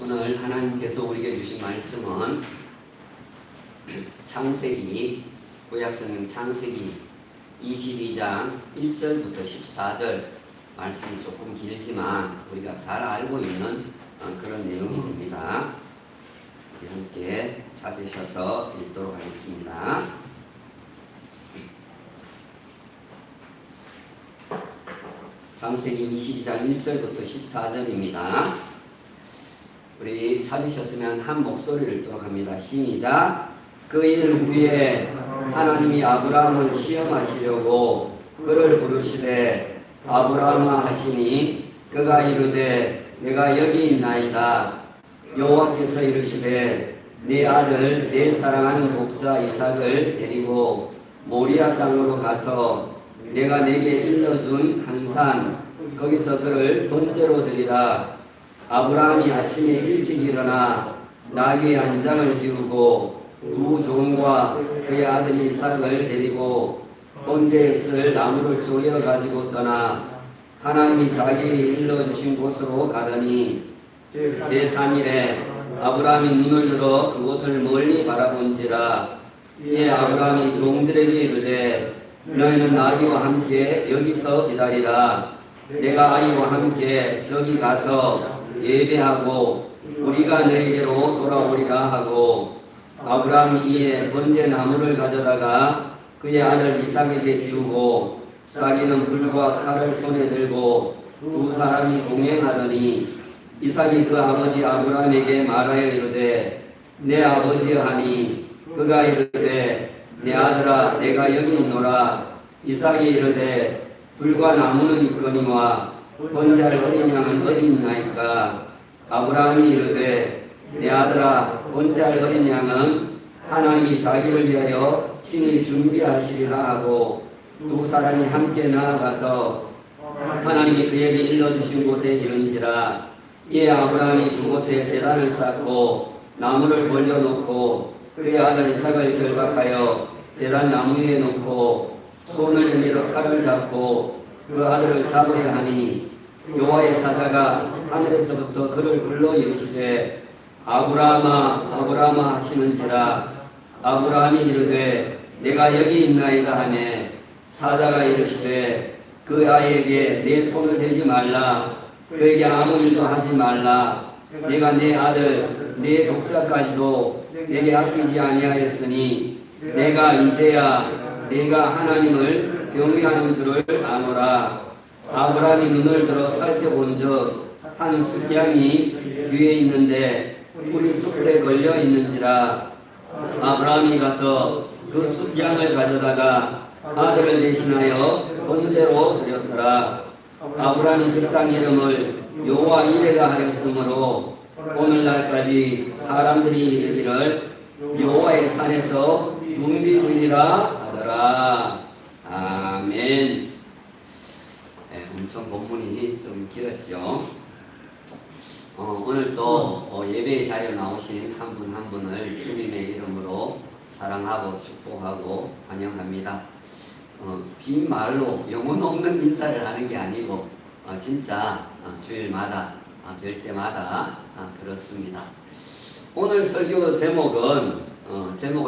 오늘 하나님께서 우리에게 주신 말씀은 창세기, 구약성경 창세기 22장 1절부터 14절 말씀이 조금 길지만 우리가 잘 알고 있는 그런 내용입니다. 함께 찾으셔서 읽도록 하겠습니다. 창세기 22장 1절부터 14절입니다. 우리 찾으셨으면 한 목소리를 읽도록 합니다. 시작. 그 일 후에 하나님이 아브라함을 시험하시려고 그를 부르시되 아브라함아 하시니 그가 이르되 내가 여기 있나이다. 여호와께서 이르시되 네 아들 내 사랑하는 독자 이삭을 데리고 모리아 땅으로 가서 내가 내게 일러준 한 산 거기서 그를 번제로 드리라. 아브라함이 아침에 일찍 일어나 나귀 한 장을 지우고 두 종과 그의 아들 이삭을 데리고 번제에 쓸 나무를 쪼개 가지고 떠나 하나님이 자기에게 일러주신 곳으로 가더니 제3일에 아브라함이 눈을 들어 그곳을 멀리 바라본지라. 이에 아브라함이 종들에게 이르되 너희는 나귀와 함께 여기서 기다리라. 내가 아이와 함께 저기 가서 예배하고 우리가 너희에게로 돌아오리라 하고 아브라함이 이에 번제 나무를 가져다가 그의 아들 이삭에게 지우고 자기는 불과 칼을 손에 들고 두 사람이 동행하더니 이삭이 그 아버지 아브라함에게 말하여 이르되 내 아버지여 하니 그가 이르되 내 아들아 내가 여기 있노라. 이삭이 이르되 불과 나무는 있거니와 번제할 어린 양은 어디 있나이까. 아브라함이 이르되 내 아들아 번제할 어린 양은 하나님이 자기를 위하여 친히 준비하시리라 하고 두 사람이 함께 나아가서 하나님이 그에게 일러주신 곳에 이른지라. 이에 아브라함이 그곳에 제단을 쌓고 나무를 벌려놓고 그의 아들 이삭을 결박하여 제단 나무 위에 놓고 손을 내밀어 칼을 잡고 그 아들을 잡으려 하니 여호와의 사자가 하늘에서부터 그를 불러 이르시되 아브라함아 아브라함아 하시는지라. 아브라함이 이르되 내가 여기 있나이다 하매 사자가 이르시되 그 아이에게 내 손을 대지 말라. 그에게 아무 일도 하지 말라. 내가 내 아들 내 독자까지도 내게 아끼지 아니하였으니 내가 이제야 내가 하나님을 경외하는 줄을 아노라. 아브라함이 눈을 들어 살펴본즉 한 숫양이 뒤에 있는데 뿔이 숯불에 걸려 있는지라. 아브라함이 가서 그 숫양을 가져다가 아들을 대신하여 번제로 드렸더라. 아브라함이 그 땅 이름을 여호와 이레가 하였으므로 오늘날까지 사람들이 이르기를 여호와의 산에서 준비되리라 하더라. 아멘. 엄청 본문이 좀 길었죠. 오늘 또 예배의 자리에 나오신 한 분 한 분을 주님의 이름으로 사랑하고 축복하고 환영합니다. 빈 말로 영혼 없는 인사를 하는 게 아니고 진짜 주일마다 뵐 때마다 그렇습니다. 오늘 설교 제목을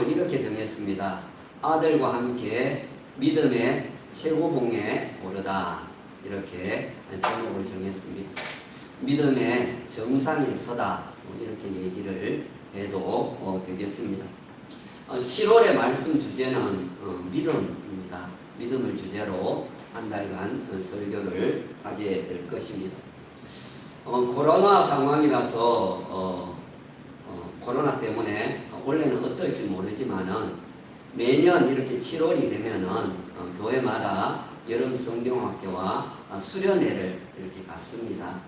이렇게 정했습니다. 아들과 함께 믿음의 최고봉에 오르다. 이렇게 제목을 정했습니다. 믿음의 정상에 서다. 이렇게 얘기를 해도 되겠습니다. 7월의 말씀 주제는 믿음입니다. 믿음을 주제로 한 달간 설교를 하게 될 것입니다. 코로나 상황이라서 코로나 때문에 원래는 어떨지 모르지만은 매년 이렇게 7월이 되면은 교회마다 여름 성경학교와 수련회를 이렇게 갔습니다.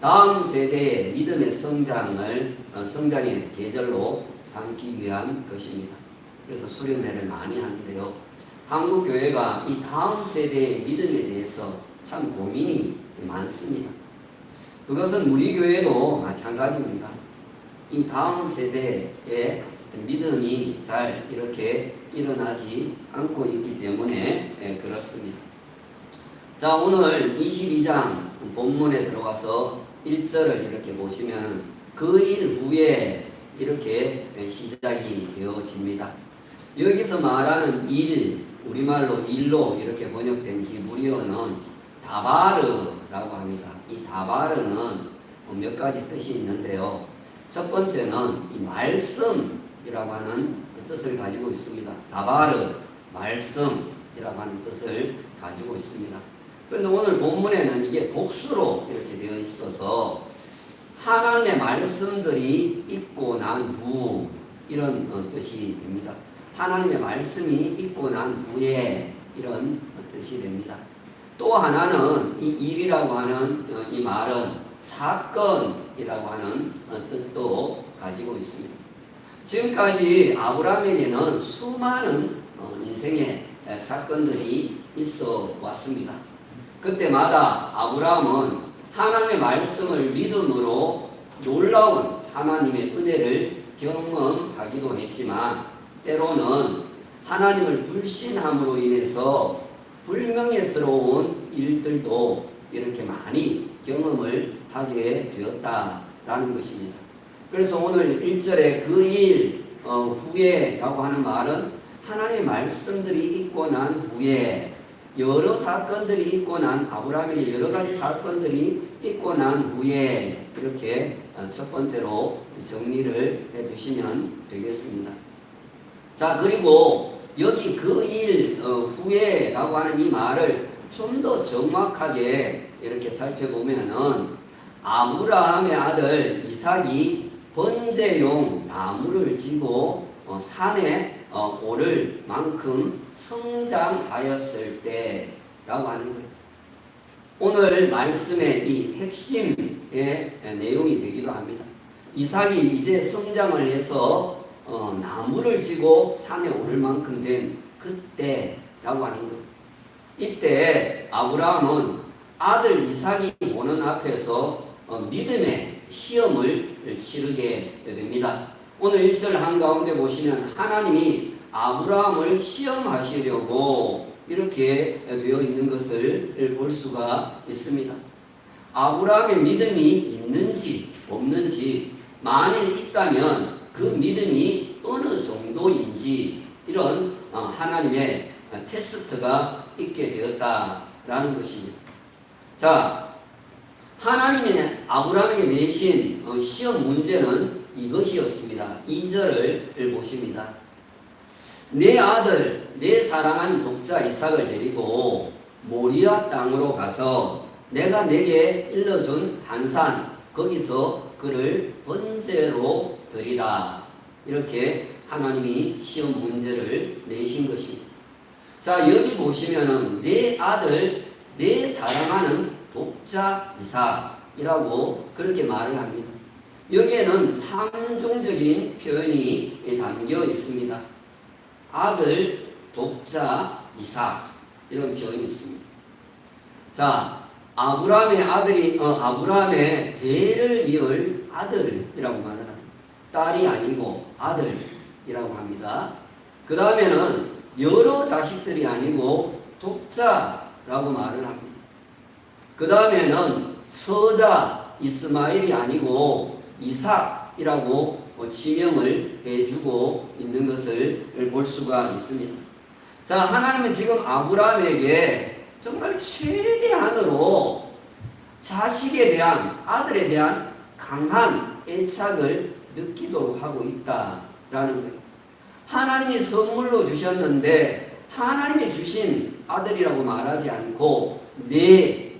다음 세대의 믿음의 성장의 계절로 삼기 위한 것입니다. 그래서 수련회를 많이 하는데요. 한국 교회가 이 다음 세대의 믿음에 대해서 참 고민이 많습니다. 그것은 우리 교회도 마찬가지입니다. 이 다음 세대의 믿음이 잘 이렇게 일어나지 않고 있기 때문에 그렇습니다. 자, 오늘 22장 본문에 들어와서 1절을 이렇게 보시면 그 일 후에 이렇게 시작이 되어집니다. 여기서 말하는 일, 우리말로 일로 이렇게 번역된 히브리어는 다바르라고 합니다. 이 다바르는 몇 가지 뜻이 있는데요. 첫 번째는 이 말씀이라고 하는 뜻을 가지고 있습니다. 다바르, 말씀이라고 하는 뜻을 가지고 있습니다. 그런데 오늘 본문에는 이게 복수로 이렇게 되어 있어서 하나님의 말씀들이 있고 난 후 이런 뜻이 됩니다. 하나님의 말씀이 있고 난 후에 이런 뜻이 됩니다. 또 하나는 이 일이라고 하는 이 말은 사건이라고 하는 뜻도 가지고 있습니다. 지금까지 아브라함에게는 수많은 인생의 사건들이 있어 왔습니다. 그때마다 아브라함은 하나님의 말씀을 믿음으로 놀라운 하나님의 은혜를 경험하기도 했지만 때로는 하나님을 불신함으로 인해서 불명예스러운 일들도 이렇게 많이 경험을 하게 되었다라는 것입니다. 그래서 오늘 1절에 그 일 후에라고 하는 말은 하나님의 말씀들이 있고 난 후에 여러 사건들이 있고 난 아브라함의 여러 가지 사건들이 있고 난 후에 이렇게 첫 번째로 정리를 해주시면 되겠습니다. 자, 그리고 여기 그 일 후에라고 하는 이 말을 좀 더 정확하게 이렇게 살펴보면은 아브라함의 아들 이삭이 번제용 나무를 지고 산에 오를 만큼 성장하였을 때라고 하는 거예요. 오늘 말씀의 이 핵심의 내용이 되기도 합니다. 이삭이 이제 성장을 해서 나무를 지고 산에 오를 만큼 된 그때라고 하는 것. 이때 아브라함은 아들 이삭이 보는 앞에서 믿음의 시험을 치르게 됩니다. 오늘 1절 한가운데 보시면 하나님이 아브라함을 시험하시려고 이렇게 되어 있는 것을 볼 수가 있습니다. 아브라함의 믿음이 있는지 없는지 만일 있다면 그 믿음이 어느 정도인지 이런 하나님의 테스트가 있게 되었다라는 것입니다. 자, 하나님이 아브라함에게 내신 시험 문제는 이것이었습니다. 2절을 보십니다. 내 아들, 내 사랑하는 독자 이삭을 데리고 모리아 땅으로 가서 내가 내게 일러준 한 산 거기서 그를 번제로 드리라. 이렇게 하나님이 시험 문제를 내신 것입니다. 자, 여기 보시면은 내 아들, 내 사랑하는 독자 이삭이라고 그렇게 말을 합니다. 여기에는 삼중적인 표현이 담겨 있습니다. 아들, 독자, 이삭 이런 표현이 있습니다. 자, 아브라함의 아들이 아브라함의 대를 이을 아들이라고 말을 합니다. 딸이 아니고 아들이라고 합니다. 그 다음에는 여러 자식들이 아니고 독자라고 말을 합니다. 그 다음에는 서자 이스마엘이 아니고 이삭이라고 지명을 해주고 있는 것을 볼 수가 있습니다. 자, 하나님은 지금 아브라함에게 정말 최대한으로 자식에 대한, 아들에 대한 강한 애착을 느끼도록 하고 있다라는 거예요. 하나님이 선물로 주셨는데 하나님이 주신 아들이라고 말하지 않고 내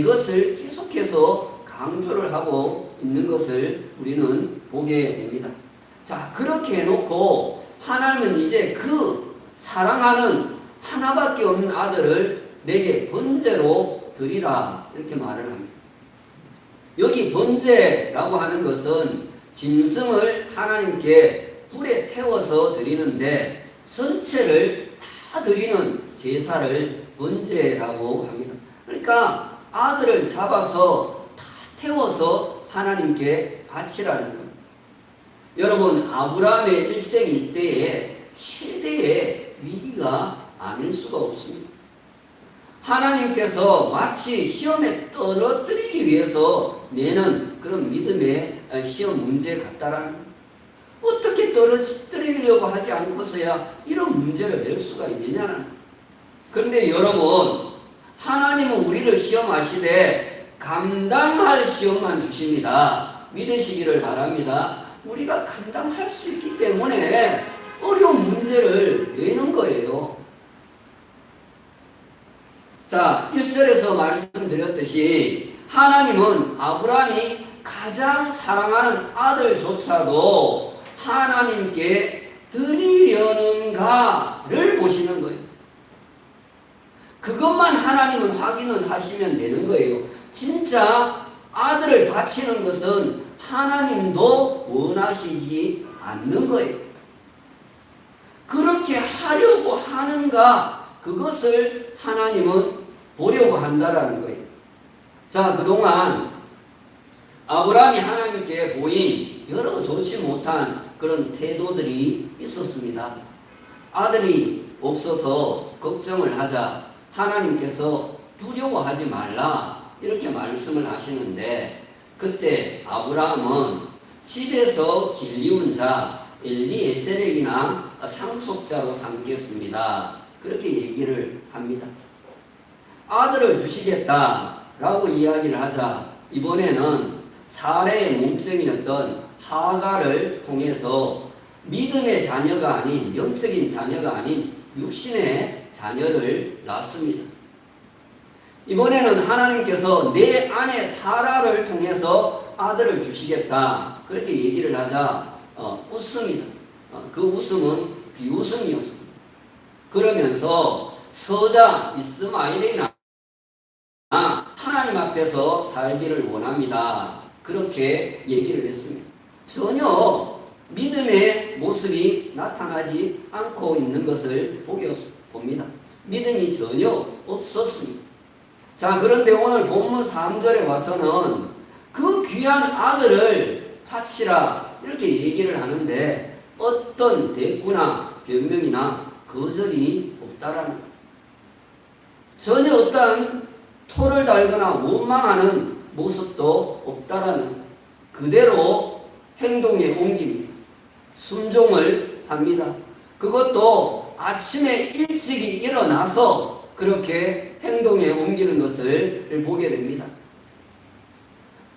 것을 계속해서 강조를 하고 있는 것을 우리는 보게 됩니다. 자, 그렇게 해놓고 하나님은 이제 그 사랑하는 하나밖에 없는 아들을 내게 번제로 드리라 이렇게 말을 합니다. 여기 번제라고 하는 것은 짐승을 하나님께 불에 태워서 드리는데 전체를 다 드리는 제사를 번제라고 합니다. 그러니까 아들을 잡아서 다 태워서 하나님께 바치라는 겁니다. 여러분, 아브라함의 일생 일대에 최대의 위기가 아닐 수가 없습니다. 하나님께서 마치 시험에 떨어뜨리기 위해서 내는 그런 믿음의 시험 문제 같다라는, 어떻게 떨어뜨리려고 하지 않고서야 이런 문제를 낼 수가 있느냐는. 그런데 여러분, 하나님은 우리를 시험하시되 감당할 시험만 주십니다. 믿으시기를 바랍니다. 우리가 감당할 수 있기 때문에 어려운 문제를 내는 거예요. 자, 1절에서 말씀드렸듯이 하나님은 아브라함이 가장 사랑하는 아들조차도 하나님께 드리려는가를 보시는 거예요. 그것만 하나님은 확인을 하시면 되는 거예요. 진짜 아들을 바치는 것은 하나님도 원하시지 않는 거예요. 그렇게 하려고 하는가, 그것을 하나님은 보려고 한다라는 거예요. 자, 그동안 아브라함이 하나님께 보인 여러 좋지 못한 그런 태도들이 있었습니다. 아들이 없어서 걱정을 하자 하나님께서 두려워하지 말라 이렇게 말씀을 하시는데, 그때 아브라함은 집에서 길리운 자 엘리에셀에게나 상속자로 삼겠습니다. 그렇게 얘기를 합니다. 아들을 주시겠다라고 이야기를 하자 이번에는 사례의 몸종이었던 하가를 통해서 믿음의 자녀가 아닌, 영적인 자녀가 아닌 육신의 자녀를 낳습니다. 이번에는 하나님께서 내 아내 사라를 통해서 아들을 주시겠다 그렇게 얘기를 하자 웃습니다. 그 웃음은 비웃음이었습니다. 그러면서 서자 이스마엘이나 하나님 앞에서 살기를 원합니다. 그렇게 얘기를 했습니다. 전혀 믿음의 모습이 나타나지 않고 있는 것을 봅니다. 믿음이 전혀 없었습니다. 자, 그런데 오늘 본문 3절에 와서는 그 귀한 아들을 바치라 이렇게 얘기를 하는데 어떤 대꾸나 변명이나 거절이 없다라는, 전혀 어떤 토를 달거나 원망하는 모습도 없다라는, 그대로 행동에 옮깁니다. 순종을 합니다. 그것도 아침에 일찍이 일어나서 그렇게 행동에 옮기는 것을 보게 됩니다.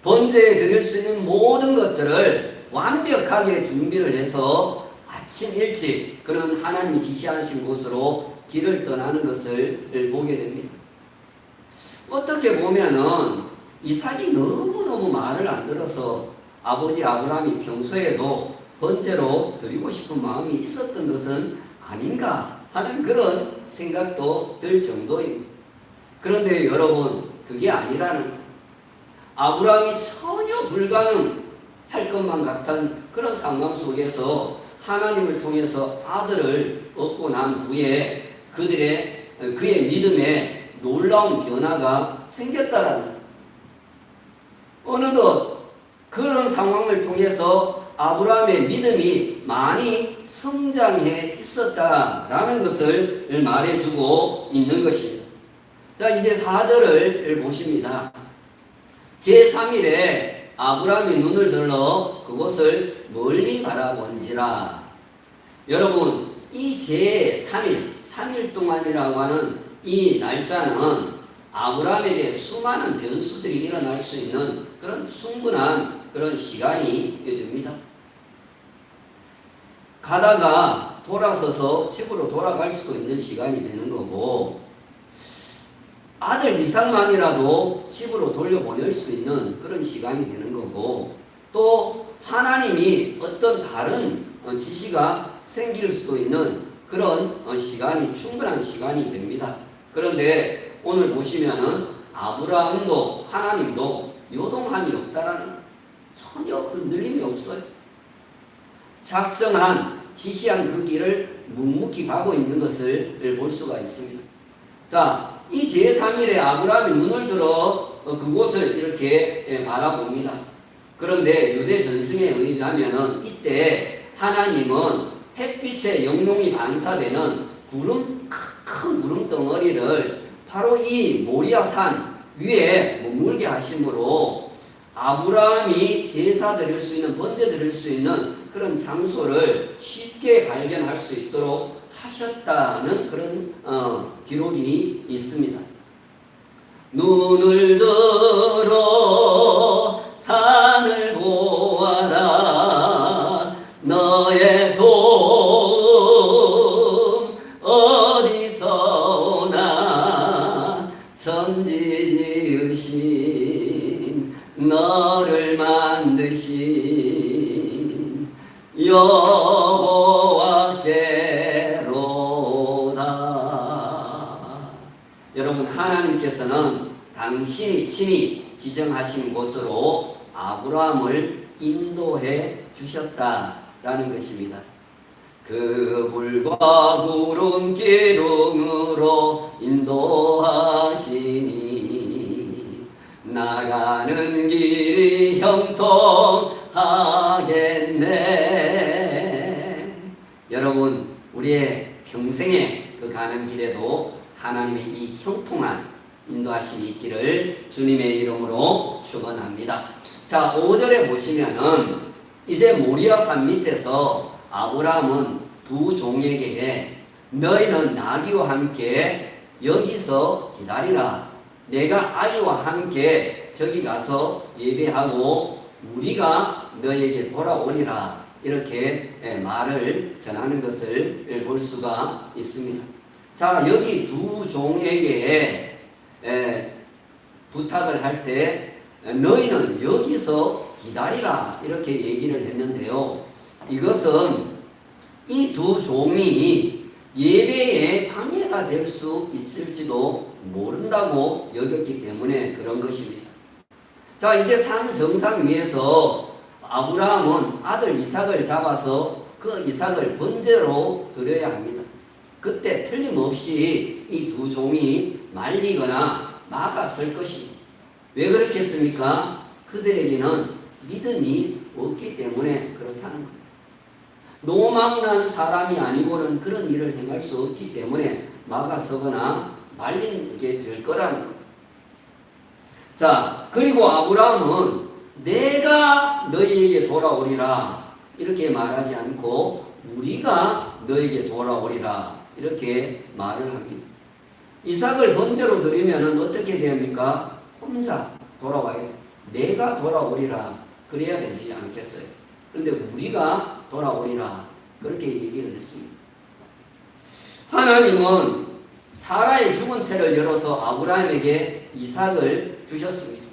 번제에 드릴 수 있는 모든 것들을 완벽하게 준비를 해서 아침 일찍 그런 하나님이 지시하신 곳으로 길을 떠나는 것을 보게 됩니다. 어떻게 보면은 이삭이 너무너무 말을 안 들어서 아버지 아브라함이 평소에도 번제로 드리고 싶은 마음이 있었던 것은 아닌가 하는 그런 생각도 들 정도입니다. 그런데 여러분, 그게 아니라는, 아브라함이 전혀 불가능할 것만 같은 그런 상황 속에서 하나님을 통해서 아들을 얻고 난 후에 그의 믿음에 놀라운 변화가 생겼다라는, 어느덧 그런 상황을 통해서 아브라함의 믿음이 많이 성장해 있었다라는 것을 말해주고 있는 것입니다. 자, 이제 4절을 보십니다. 제3일에 아브라함이 눈을 들어 그곳을 멀리 바라본지라. 여러분, 이 제3일, 3일 동안이라고 하는 이 날짜는 아브라함에게 수많은 변수들이 일어날 수 있는 그런 충분한 그런 시간이 됩니다. 가다가 돌아서서 집으로 돌아갈 수도 있는 시간이 되는 거고, 아들 이삭만이라도 집으로 돌려보낼 수 있는 그런 시간이 되는 거고, 또 하나님이 어떤 다른 지시가 생길 수도 있는 그런 시간이, 충분한 시간이 됩니다. 그런데 오늘 보시면은 아브라함도 하나님도 요동함이 없다라는, 전혀 흔들림이 없어요. 작정한, 지시한 그 길을 묵묵히 가고 있는 것을 볼 수가 있습니다. 자, 이 제3일에 아브라함이 눈을 들어 그곳을 이렇게 바라봅니다. 그런데 유대 전승에 의하면은 이때 하나님은 햇빛에 영롱이 반사되는 큰 구름 덩어리를 바로 이 모리아 산 위에 머물게 하심으로 아브라함이 제사 드릴 수 있는, 번제 드릴 수 있는 그런 장소를 쉽게 발견할 수 있도록 하셨다는 그런 기록이 있습니다. 눈을 들어 산을 보아라. 너의 도움 어디서 오나. 천지지으신 너를 만드신 여호와께로다. 여러분, 하나님께서는 당신이 친히 지정하신 곳으로 아브라함을 인도해 주셨다라는 것입니다. 그 불과 구름 기둥으로 인도하시니 나가는 길이 형통하겠네. 여러분, 우리의 평생에 그 가는 길에도 하나님의 이 형통한 인도하심이 있기를 주님의 이름으로 축원합니다. 자, 5절에 보시면은 이제 모리아 산 밑에서 아브라함은 두 종에게 너희는 나귀와 함께 여기서 기다리라. 내가 아이와 함께 저기 가서 예배하고 우리가 너에게 돌아오리라. 이렇게 말을 전하는 것을 볼 수가 있습니다. 자, 여기 두 종에게 부탁을 할 때 너희는 여기서 기다리라 이렇게 얘기를 했는데요. 이것은 이 두 종이 예배에 방해가 될 수 있을지도 모른다고 여겼기 때문에 그런 것입니다. 자, 이제 산 정상 위에서 아브라함은 아들 이삭을 잡아서 그 이삭을 번제로 드려야 합니다. 그때 틀림없이 이 두 종이 말리거나 막아설 것입니다. 왜 그렇게 했습니까? 그들에게는 믿음이 없기 때문에 그렇다는 겁니다. 노망난 사람이 아니고는 그런 일을 행할 수 없기 때문에 막아서거나 말리게 될 거라는 겁니다. 자, 그리고 아브라함은 내가 너희에게 돌아오리라 이렇게 말하지 않고 우리가 너에게 돌아오리라 이렇게 말을 합니다. 이삭을 번제로 드리면 어떻게 됩니까? 혼자 돌아와야 돼. 내가 돌아오리라 그래야 되지 않겠어요? 그런데 우리가 돌아오리라 그렇게 얘기를 했습니다. 하나님은 사라의 죽은 태를 열어서 아브라함에게 이삭을 주셨습니다.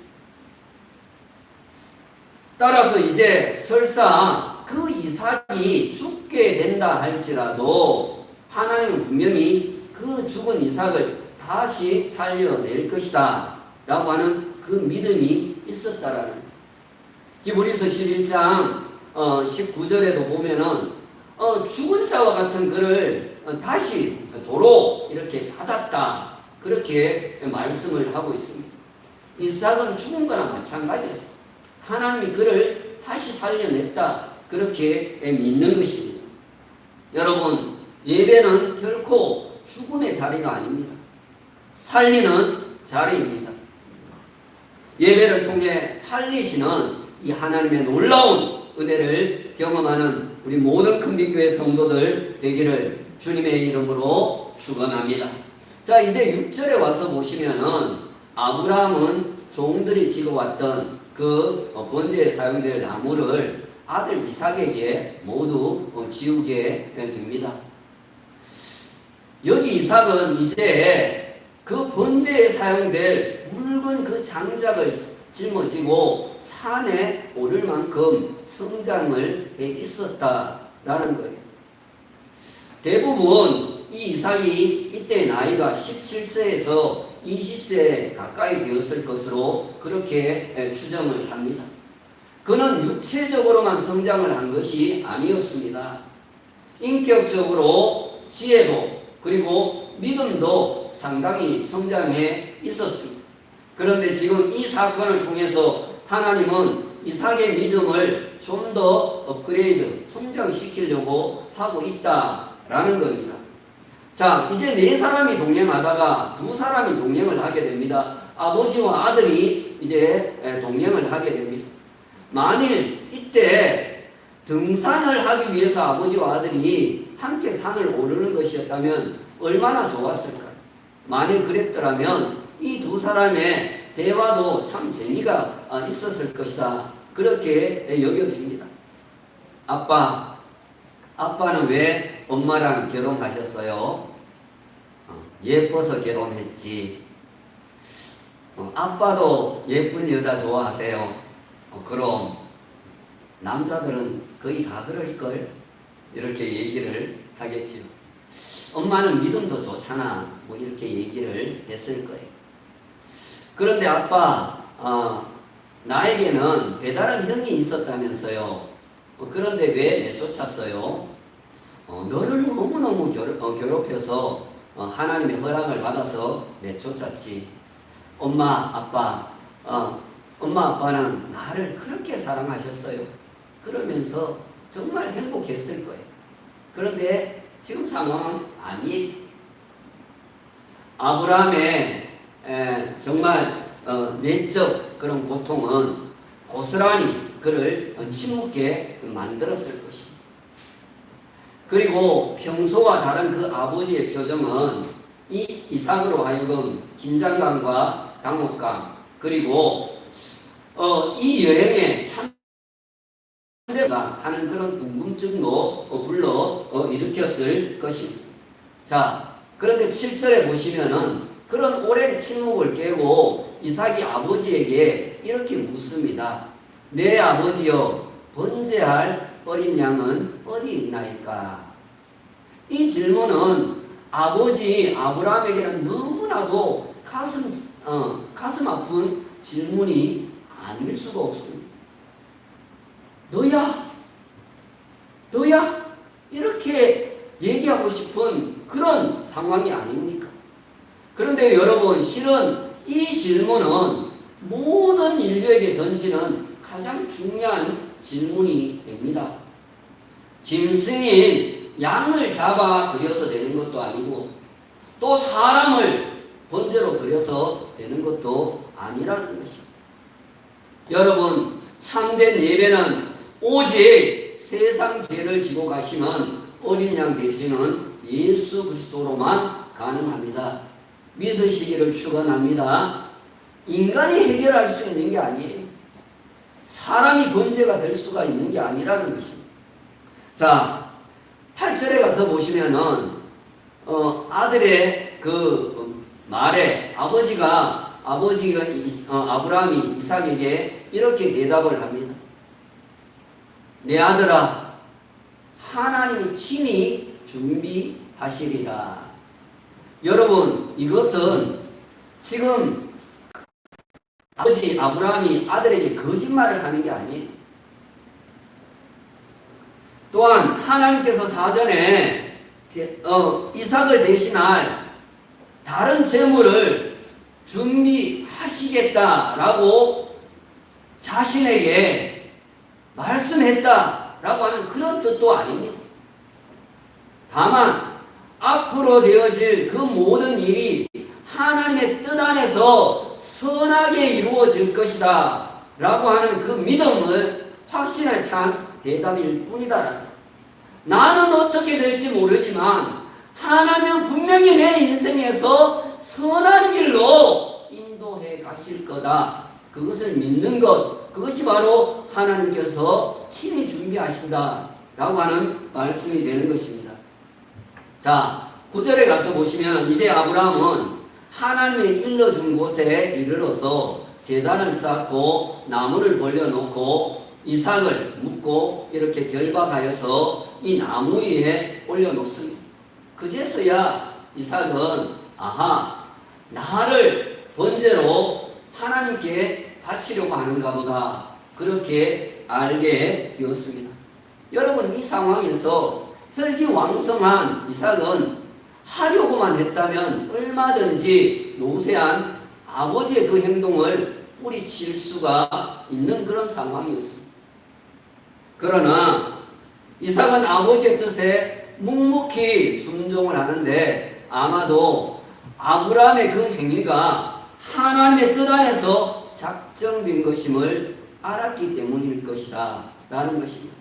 따라서 이제 설사 그 이삭이 죽게 된다 할지라도 하나님은 분명히 그 죽은 이삭을 다시 살려낼 것이다 라고 하는 그 믿음이 있었다라는 히브리서 11장 19절에도 보면은 죽은 자와 같은 그를 다시 도로 이렇게 받았다 그렇게 말씀을 하고 있습니다. 이삭은 죽은 거나 마찬가지였어요. 하나님이 그를 다시 살려냈다 그렇게 믿는 것입니다. 여러분, 예배는 결코 죽음의 자리가 아닙니다. 살리는 자리입니다. 예배를 통해 살리시는 이 하나님의 놀라운 은혜를 경험하는 우리 모든 큰빛교회 성도들 되기를 주님의 이름으로 축원합니다. 자, 이제 6절에 와서 보시면은 아브라함은 종들이 지고왔던 그 번제에 사용될 나무를 아들 이삭에게 모두 지우게 됩니다. 여기 이삭은 이제 그 번제에 사용될 굵은 그 장작을 짊어지고 산에 오를 만큼 성장을 해 있었다라는 거예요. 대부분 이 이삭이 이때 나이가 17세에서 20세에 가까이 되었을 것으로 그렇게 추정을 합니다. 그는 육체적으로만 성장을 한 것이 아니었습니다. 인격적으로 지혜도 그리고 믿음도 상당히 성장해 있었습니다. 그런데 지금 이 사건을 통해서 하나님은 이삭의 믿음을 좀 더 업그레이드, 성장시키려고 하고 있다라는 겁니다. 자, 이제 네 사람이 동행하다가 두 사람이 동행을 하게 됩니다. 아버지와 아들이 이제 동행을 하게 됩니다. 만일 이때 등산을 하기 위해서 아버지와 아들이 함께 산을 오르는 것이었다면 얼마나 좋았을까요? 만일 그랬더라면 이 두 사람의 대화도 참 재미가 있었을 것이다. 그렇게 여겨집니다. 아빠는 왜 엄마랑 결혼하셨어요? 예뻐서 결혼했지. 아빠도 예쁜 여자 좋아하세요? 그럼 남자들은 거의 다 그럴걸? 이렇게 얘기를 하겠죠. 엄마는 믿음도 좋잖아. 뭐 이렇게 얘기를 했을 거예요. 그런데 아빠, 나에게는 배다른 형이 있었다면서요. 그런데 왜 내쫓았어요? 너를 너무너무 괴롭혀서 하나님의 허락을 받아서 내쫓았지. 엄마, 아빠는 나를 그렇게 사랑하셨어요. 그러면서 정말 행복했을 거예요. 그런데 지금 상황은 아니에요. 아브라함의 정말 내적 그런 고통은 고스란히 그를 침묵게 만들었을 것입니다. 그리고 평소와 다른 그 아버지의 표정은 이 이삭으로 하여금 긴장감과 당혹감, 그리고 이 여행에 참대가 하는 그런 궁금증도 불러 일으켰을 것입니다. 자, 그런데 7절에 보시면은 그런 오랜 침묵을 깨고 이삭이 아버지에게 이렇게 묻습니다. 내 아버지여, 번제할 어린 양은 어디 있나이까? 이 질문은 아버지 아브라함에게는 너무나도 가슴 아픈 질문이 아닐 수가 없습니다. 너야? 이렇게 얘기하고 싶은 그런 상황이 아닙니까? 그런데 여러분, 실은 이 질문은 모든 인류에게 던지는 가장 중요한 질문이 됩니다. 짐승인 양을 잡아 들여서 되는 것도 아니고 또 사람을 번제로 들여서 되는 것도 아니라는 것입니다. 여러분, 참된 예배는 오직 세상 죄를 지고 가시는 어린 양 되시는 예수 그리스도로만 가능합니다. 믿으시기를 축원합니다. 인간이 해결할 수 있는 게 아니에요. 사람이 번제가 될 수가 있는 게 아니라는 것입니다. 자, 8절에 가서 보시면은 아들의 그 말에 아버지가 아브라함이 이삭에게 이렇게 대답을 합니다. 내 아들아, 하나님이 친히 준비하시리라. 여러분, 이것은 지금 아버지 아브라함이 아들에게 거짓말을 하는 게 아니에요. 또한 하나님께서 사전에 이삭을 대신할 다른 제물을 준비하시겠다라고 자신에게 말씀했다라고 하는 그런 뜻도 아닙니다. 다만 앞으로 되어질 그 모든 일이 하나님의 뜻 안에서 선하게 이루어질 것이다 라고 하는 그 믿음을 확신에 찬 대답일 뿐이다. 나는 어떻게 될지 모르지만 하나님은 분명히 내 인생에서 선한 길로 인도해 가실 거다. 그것을 믿는 것, 그것이 바로 하나님께서 친히 준비하신다 라고 하는 말씀이 되는 것입니다. 자, 9절에 가서 보시면 이제 아브라함은 하나님의 일러준 곳에 이르러서 제단을 쌓고 나무를 벌려놓고 이삭을 묻고 이렇게 결박하여서 이 나무 위에 올려놓습니다. 그제서야 이삭은 나를 번제로 하나님께 바치려고 하는가 보다, 그렇게 알게 되었습니다. 여러분, 이 상황에서 혈기왕성한 이삭은 하려고만 했다면 얼마든지 노쇠한 아버지의 그 행동을 뿌리칠 수가 있는 그런 상황이었습니다. 그러나 이삭은 아버지의 뜻에 묵묵히 순종을 하는데 아마도 아브라함의 그 행위가 하나님의 뜻 안에서 작정된 것임을 알았기 때문일 것이다 라는 것입니다.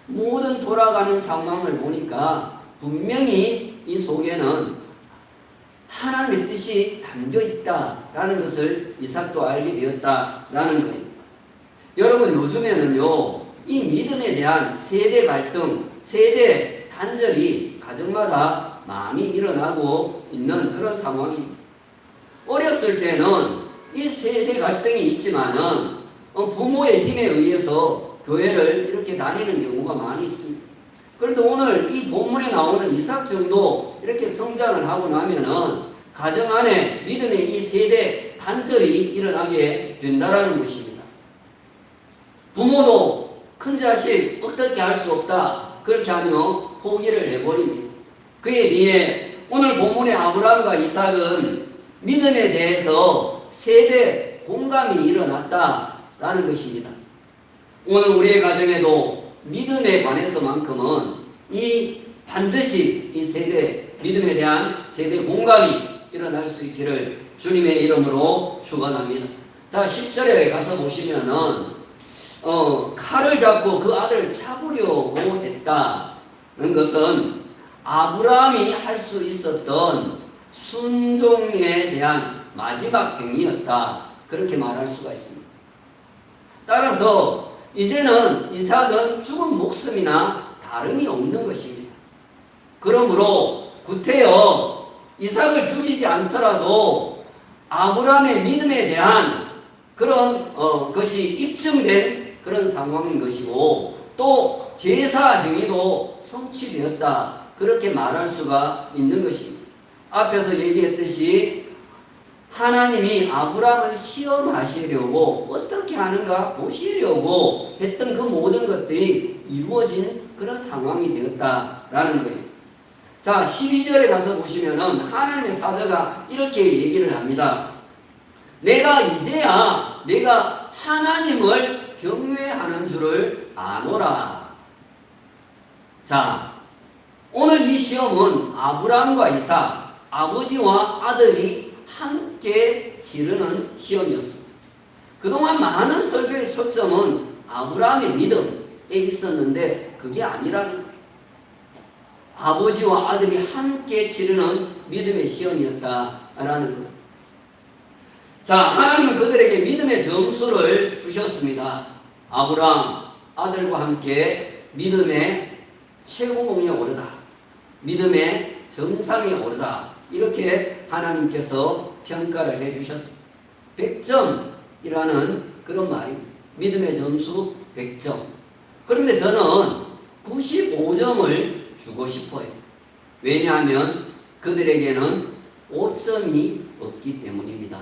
모든 돌아가는 상황을 보니까 분명히 이 속에는 하나님의 뜻이 담겨 있다라는 것을 이삭도 알게 되었다라는 거예요. 여러분, 요즘에는요, 이 믿음에 대한 세대 갈등, 세대 단절이 가정마다 많이 일어나고 있는 그런 상황입니다. 어렸을 때는 이 세대 갈등이 있지만은 부모의 힘에 의해서 교회를 이렇게 다니는 경우가 많이 있습니다. 그런데 오늘 이 본문에 나오는 이삭 정도 이렇게 성장을 하고 나면은 가정 안에 믿음의 이 세대 단절이 일어나게 된다라는 것입니다. 부모도 큰 자식 어떻게 할 수 없다 그렇게 하며 포기를 해버립니다. 그에 비해 오늘 본문의 아브라함과 이삭은 믿음에 대해서 세대 공감이 일어났다라는 것입니다. 오늘 우리의 가정에도 믿음에 관해서만큼은 반드시 이 세대, 믿음에 대한 세대 공감이 일어날 수 있기를 주님의 이름으로 축원합니다. 자, 10절에 가서 보시면은 칼을 잡고 그 아들을 잡으려고 했다는 것은 아브라함이 할 수 있었던 순종에 대한 마지막 행위였다, 그렇게 말할 수가 있습니다. 따라서 이제는 이삭은 죽은 목숨이나 다름이 없는 것입니다. 그러므로 구태여 이삭을 죽이지 않더라도 아브라함의 믿음에 대한 그런 것이 입증된 그런 상황인 것이고, 또 제사 행위도 성취되었다, 그렇게 말할 수가 있는 것입니다. 앞에서 얘기했듯이 하나님이 아브라함을 시험하시려고 어떻게 하는가 보시려고 했던 그 모든 것들이 이루어진 그런 상황이 되었다라는 거예요. 자, 12절에 가서 보시면은 하나님의 사자가 이렇게 얘기를 합니다. 내가 이제야 내가 하나님을 경외하는 줄을 아노라. 자, 오늘 이 시험은 아브라함과 이삭, 아버지와 아들이 함께 치르는 시험이었습니다. 그동안 많은 설교의 초점은 아브라함의 믿음에 있었는데 그게 아니라는, 아버지와 아들이 함께 치르는 믿음의 시험이었다라는 것. 자, 하나님은 그들에게 믿음의 점수를 주셨습니다. 아브라함, 아들과 함께 믿음의 최고봉에 오르다, 믿음의 정상에 오르다, 이렇게 하나님께서 평가를 해주셨습니다. 100점이라는 그런 말입니다. 믿음의 점수 100점. 그런데 저는 95점을 주고 싶어요. 왜냐하면 그들에게는 5점이 없기 때문입니다.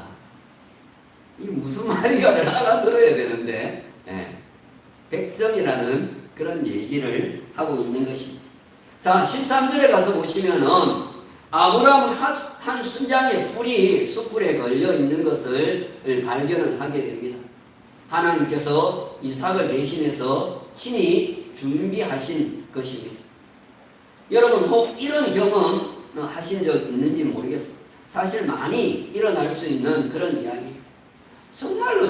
이 무슨 말인가를 알아들어야 되는데 100점이라는 그런 얘기를 하고 있는 것입니다. 자, 13절에 가서 보시면은 아브라함은 한 순장의 뿔이 숯불에 걸려 있는 것을 발견을 하게 됩니다. 하나님께서 이삭을 대신해서 친히 준비하신 것입니다. 여러분, 혹 이런 경험 하신 적 있는지 모르겠어요. 사실 많이 일어날 수 있는 그런 이야기. 정말로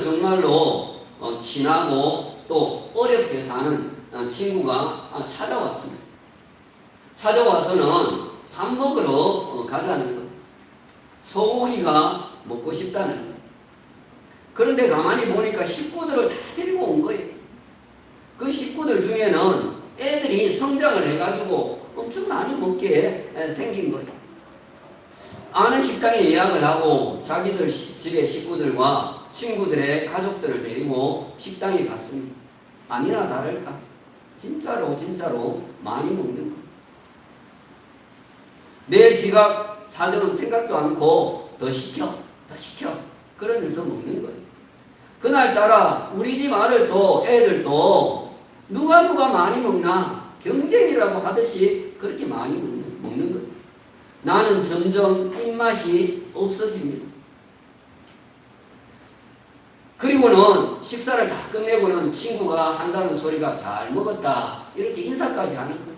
친하고 또 어렵게 사는 친구가 찾아왔습니다. 찾아와서는 밥 먹으러 가자는 것, 소고기가 먹고 싶다는 것. 그런데 가만히 보니까 식구들을 다 데리고 온 거예요. 그 식구들 중에는 애들이 성장을 해가지고 엄청 많이 먹게 생긴 거예요. 아는 식당에 예약을 하고 자기들 집의 식구들과 친구들의 가족들을 데리고 식당에 갔습니다. 아니나 다를까 진짜로 많이 먹는 거예요. 내 지갑 사정은 생각도 않고 더 시켜 그러면서 먹는 거예요. 그날따라 우리 집 아들도 애들도 누가 많이 먹나 경쟁이라고 하듯이 그렇게 많이 먹는 거예요. 나는 점점 입맛이 없어집니다. 그리고는 식사를 다 끝내고는 친구가 한다는 소리가 잘 먹었다 이렇게 인사까지 하는 거예요.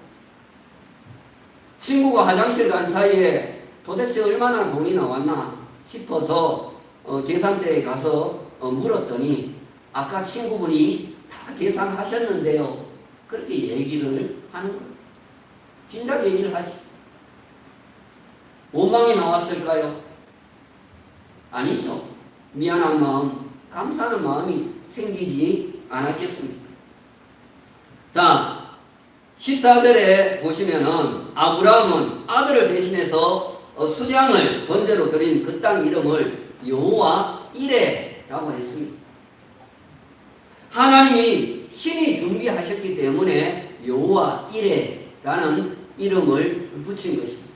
친구가 화장실 간 사이에 도대체 얼마나 돈이 나왔나 싶어서 계산대에 가서 물었더니 아까 친구분이 다 계산하셨는데요. 그렇게 얘기를 하는 거예요. 진작 얘기를 하지. 원망이 나왔을까요? 아니죠. 미안한 마음, 감사하는 마음이 생기지 않았겠습니까? 자, 14절에 보시면은 아브라함은 아들을 대신해서 수량을 번제로 드린 그 땅 이름을 여호와 이레라고 했습니다. 하나님이 친히 준비하셨기 때문에 여호와 이레라는 이름을 붙인 것입니다.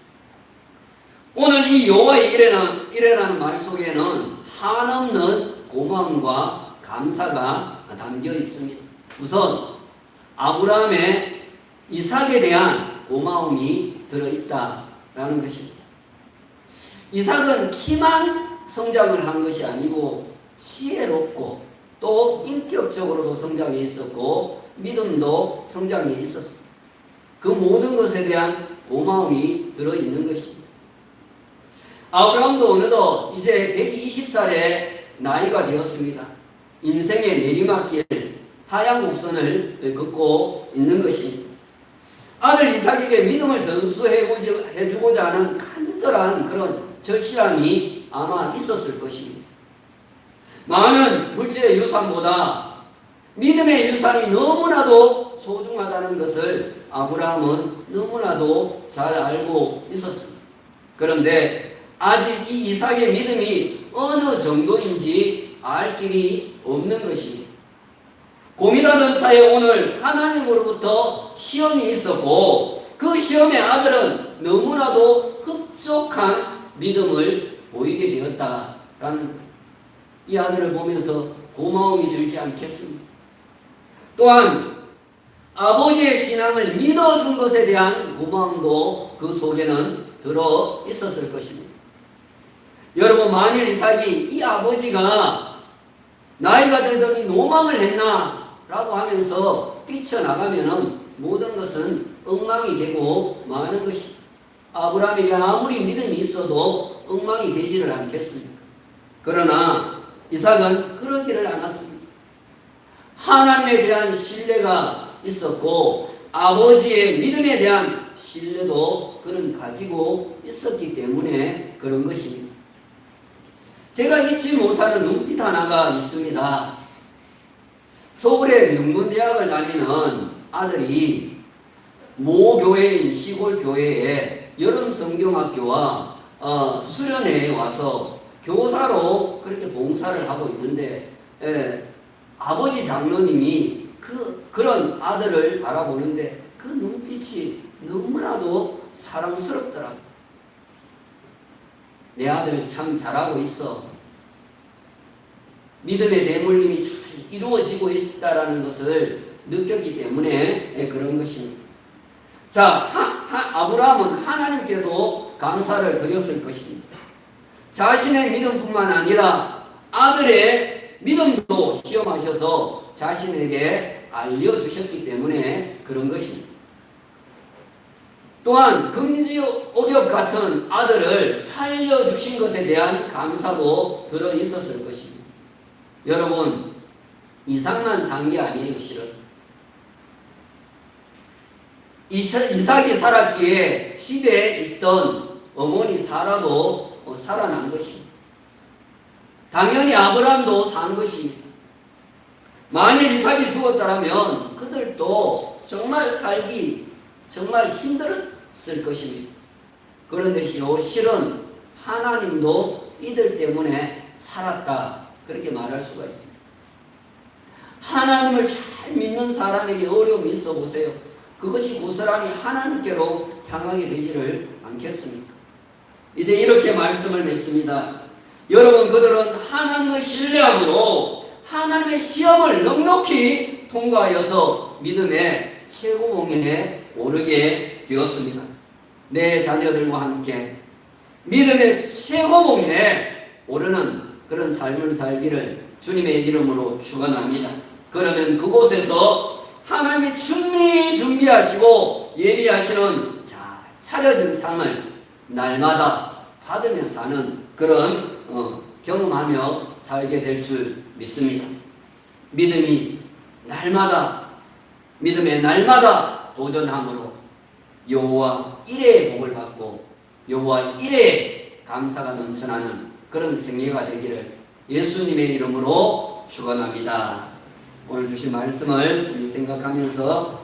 오늘 이 여호와 이레라는 말 속에는 한없는 고마움과 감사가 담겨 있습니다. 우선 아브라함의 이삭에 대한 고마움이 들어있다라는 것입니다. 이삭은 키만 성장을 한 것이 아니고 지혜롭고 또 인격적으로도 성장이 있었고 믿음도 성장이 있었습니다. 그 모든 것에 대한 고마움이 들어있는 것입니다. 아브라함도 어느덧 이제 120살의 나이가 되었습니다. 인생의 내리막길 하얀 곡선을 걷고 있는 것입니다. 아들 이삭에게 믿음을 전수해주고자 하는 간절한 그런 절실함이 아마 있었을 것입니다. 많은 물질의 유산보다 믿음의 유산이 너무나도 소중하다는 것을 아브라함은 너무나도 잘 알고 있었습니다. 그런데 아직 이 이삭의 믿음이 어느 정도인지 알 길이 없는 것입니다. 고민하던 차에 오늘 하나님으로부터 시험이 있었고 그 시험의 아들은 너무나도 흡족한 믿음을 보이게 되었다라는 이 아들을 보면서 고마움이 들지 않겠습니까? 또한 아버지의 신앙을 믿어준 것에 대한 고마움도 그 속에는 들어 있었을 것입니다. 여러분, 만일 이삭이 이 아버지가 나이가 들더니 노망을 했나 라고 하면서 뛰쳐나가면은 모든 것은 엉망이 되고 마는 것입니다. 아브라함에게 아무리 믿음이 있어도 엉망이 되지를 않겠습니까? 그러나 이삭은 그러지를 않았습니다. 하나님에 대한 신뢰가 있었고 아버지의 믿음에 대한 신뢰도 그는 가지고 있었기 때문에 그런 것입니다. 제가 잊지 못하는 눈빛 하나가 있습니다. 서울의 명문대학을 다니는 아들이 모 교회인 시골 교회에 여름 성경학교와 수련회에 와서 교사로 그렇게 봉사를 하고 있는데 아버지 장로님이 그런 아들을 바라보는데 그 눈빛이 너무나도 사랑스럽더라고요. 내 아들 참 잘하고 있어. 믿음의 대물림이 잘 이루어지고 있다는 것을 느꼈기 때문에 그런 것입니다. 자, 아브라함은 하나님께도 감사를 드렸을 것입니다. 자신의 믿음뿐만 아니라 아들의 믿음도 시험하셔서 자신에게 알려주셨기 때문에 그런 것입니다. 또한 금지옥엽 같은 아들을 살려주신 것에 대한 감사도 들어있었을 것입니다. 여러분, 이삭만 산 게 아니에요, 실은. 이삭이 살았기에 시대에 있던 어머니 사라도 살아난 것입니다. 당연히 아브라함도 산 것입니다. 만일 이삭이 죽었다면 그들도 정말 살기 정말 힘들었을 것입니다. 그런데 실은 하나님도 이들 때문에 살았다, 그렇게 말할 수가 있습니다. 하나님을 잘 믿는 사람에게 어려움이 있어 보세요. 그것이 고스란히 하나님께로 향하게 되지를 않겠습니까? 이제 이렇게 말씀을 맺습니다. 여러분, 그들은 하나님을 신뢰함으로 하나님의 시험을 넉넉히 통과하여서 믿음의 최고봉에 오르게 되었습니다. 내 자녀들과 함께 믿음의 최고봉에 오르는 그런 삶을 살기를 주님의 이름으로 축원합니다. 그러면 그곳에서 하나님이 충분히 준비하시고 예비하시는 차려진 상을 날마다 받으며 사는 그런 경험하며 살게 될 줄 믿습니다. 믿음의 날마다 도전함으로 여호와 이레의 복을 받고 여호와 이레의 감사가 넘쳐나는 그런 생애가 되기를 예수님의 이름으로 축원합니다. 오늘 주신 말씀을 우리 생각하면서